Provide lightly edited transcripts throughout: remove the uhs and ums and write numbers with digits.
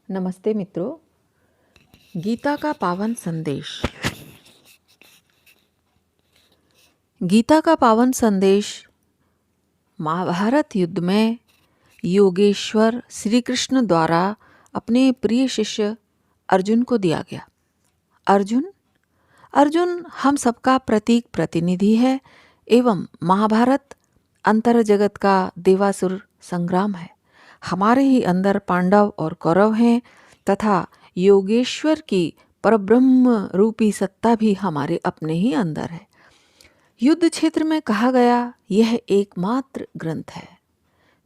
नमस्ते मित्रों। गीता का पावन संदेश। गीता का पावन संदेश महाभारत युद्ध में योगेश्वर श्री कृष्ण द्वारा अपने प्रिय शिष्य अर्जुन को दिया गया। अर्जुन हम सबका प्रतीक प्रतिनिधि है एवं महाभारत अंतर जगत का देवासुर संग्राम है। हमारे ही अंदर पांडव और कौरव हैं तथा योगेश्वर की परब्रह्म रूपी सत्ता भी हमारे अपने ही अंदर है। युद्ध क्षेत्र में कहा गया यह एकमात्र ग्रंथ है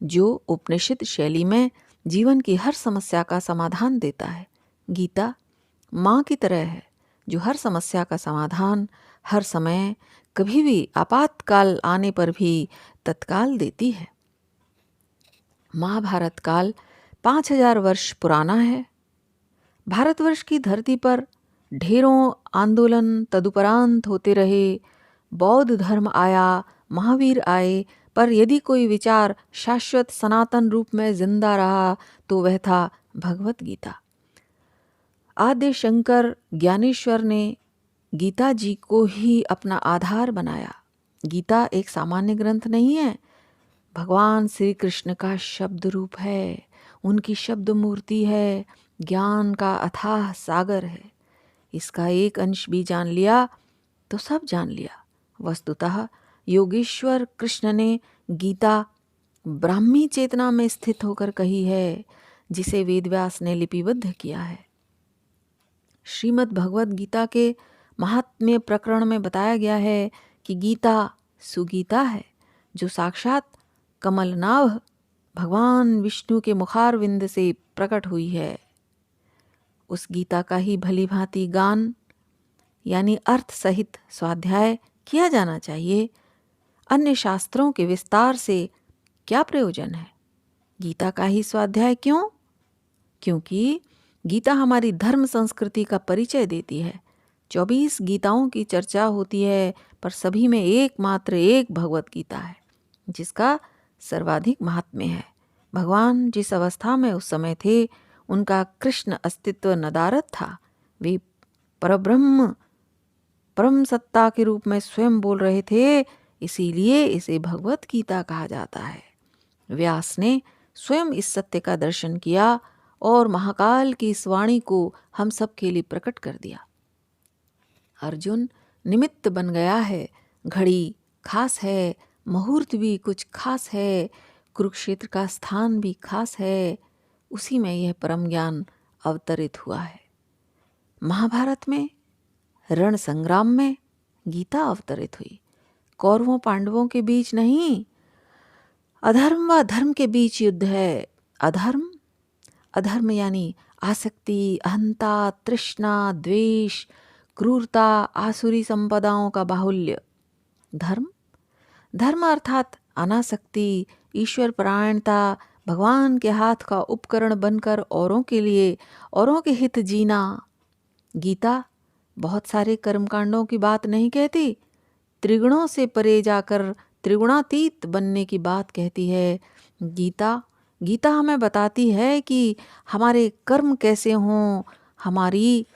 जो उपनिषद शैली में जीवन की हर समस्या का समाधान देता है। गीता माँ की तरह है जो हर समस्या का समाधान हर समय कभी भी आपातकाल आने पर भी तत्काल देती है। महाभारत काल 5000 वर्ष पुराना है। भारतवर्ष की धरती पर ढेरों आंदोलन तदुपरांत होते रहे। बौद्ध धर्म आया, महावीर आए, पर यदि कोई विचार शाश्वत सनातन रूप में जिंदा रहा तो वह था भगवत गीता। आद्य शंकर ज्ञानेश्वर ने गीता जी को ही अपना आधार बनाया। गीता एक सामान्य ग्रंथ नहीं है, भगवान श्री कृष्ण का शब्द रूप है, उनकी शब्द मूर्ति है, ज्ञान का अथाह सागर है। इसका एक अंश भी जान लिया तो सब जान लिया। वस्तुतः योगेश्वर कृष्ण ने गीता ब्राह्मी चेतना में स्थित होकर कही है, जिसे वेदव्यास ने लिपिबद्ध किया है। श्रीमद् भगवद गीता के महात्म्य प्रकरण में बताया गया है कि गीता सुगीता है जो साक्षात कमलनाभ भगवान विष्णु के मुखारविंद से प्रकट हुई है। उस गीता का ही भली भांति गान यानी अर्थ सहित स्वाध्याय किया जाना चाहिए। अन्य शास्त्रों के विस्तार से क्या प्रयोजन है? गीता का ही स्वाध्याय क्यों? क्योंकि गीता हमारी धर्म संस्कृति का परिचय देती है। 24 गीताओं की चर्चा होती है, पर सभी में एकमात्र एक भगवत गीता है जिसका सर्वाधिक महात्म्य है। भगवान जिस अवस्था में उस समय थे उनका कृष्ण अस्तित्व नदारद था। वे परब्रह्म परम सत्ता के रूप में स्वयं बोल रहे थे, इसीलिए इसे भगवत गीता कहा जाता है। व्यास ने स्वयं इस सत्य का दर्शन किया और महाकाल की इस वाणी को हम सब के लिए प्रकट कर दिया। अर्जुन निमित्त बन गया है। घड़ी खास है, मुहूर्त भी कुछ खास है, कुरुक्षेत्र का स्थान भी खास है। उसी में यह परम ज्ञान अवतरित हुआ है। महाभारत में रण संग्राम में गीता अवतरित हुई। कौरवों पांडवों के बीच नहीं, अधर्म व धर्म के बीच युद्ध है। अधर्म यानी आसक्ति, अहंता, तृष्णा, द्वेष, क्रूरता, आसुरी संपदाओं का बाहुल्य। धर्म अर्थात अनासक्ति, ईश्वर परायणता, भगवान के हाथ का उपकरण बनकर औरों के लिए, औरों के हित जीना। गीता बहुत सारे कर्मकांडों की बात नहीं कहती, त्रिगुणों से परे जाकर त्रिगुणातीत बनने की बात कहती है। गीता हमें बताती है कि हमारे कर्म कैसे हों, हमारी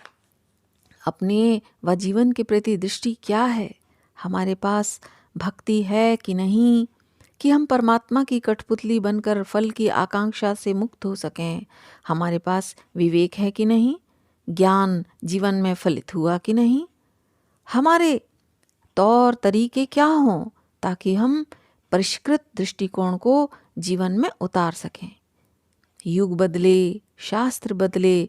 अपने व जीवन के प्रति दृष्टि क्या है, हमारे पास भक्ति है कि नहीं, कि हम परमात्मा की कठपुतली बनकर फल की आकांक्षा से मुक्त हो सकें। हमारे पास विवेक है कि नहीं, ज्ञान जीवन में फलित हुआ कि नहीं, हमारे तौर तरीके क्या हों ताकि हम परिष्कृत दृष्टिकोण को जीवन में उतार सकें। युग बदले, शास्त्र बदले,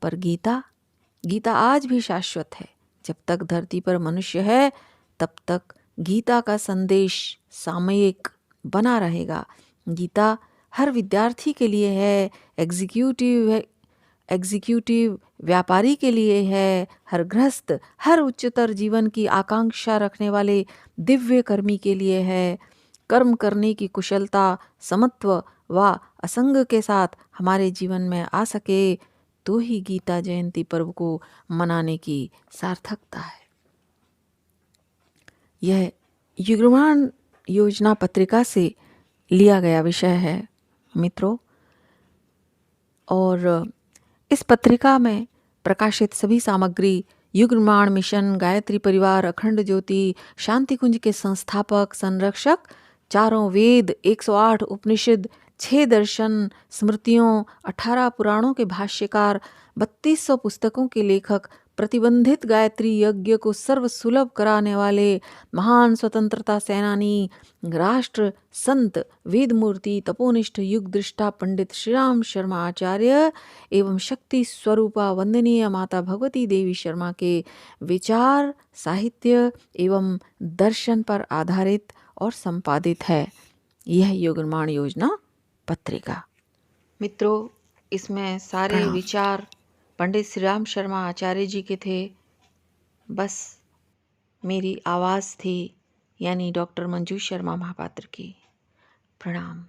पर गीता आज भी शाश्वत है। जब तक धरती पर मनुष्य है तब तक गीता का संदेश सामयिक बना रहेगा। गीता हर विद्यार्थी के लिए है, एग्जीक्यूटिव व्यापारी के लिए है, हर गृहस्थ, हर उच्चतर जीवन की आकांक्षा रखने वाले दिव्य कर्मी के लिए है। कर्म करने की कुशलता, समत्व व असंग के साथ हमारे जीवन में आ सके तो ही गीता जयंती पर्व को मनाने की सार्थकता है। यह युग्मवाण योजना पत्रिका से लिया गया विषय है मित्रों, और इस पत्रिका में प्रकाशित सभी सामग्री युग निर्माण मिशन, गायत्री परिवार, अखंड ज्योति, शांति कुंज के संस्थापक संरक्षक, चारों वेद, 108 उपनिषद, 6 दर्शन, स्मृतियों, 18 पुराणों के भाष्यकार, 3200 पुस्तकों के लेखक, प्रतिबंधित गायत्री यज्ञ को सर्वसुलभ कराने वाले महान स्वतंत्रता सेनानी, राष्ट्र संत, वेदमूर्ति, तपोनिष्ठ युग दृष्टा पंडित श्री राम शर्मा आचार्य एवं शक्ति स्वरूपा वंदनीय माता भगवती देवी शर्मा के विचार, साहित्य एवं दर्शन पर आधारित और संपादित है यह युग निर्माण योजना पत्रिका। मित्रों, इसमें सारे विचार पंडित श्री राम शर्मा आचार्य जी के थे। बस मेरी आवाज़ थी, यानी डॉक्टर मंजू शर्मा महापात्र की। प्रणाम।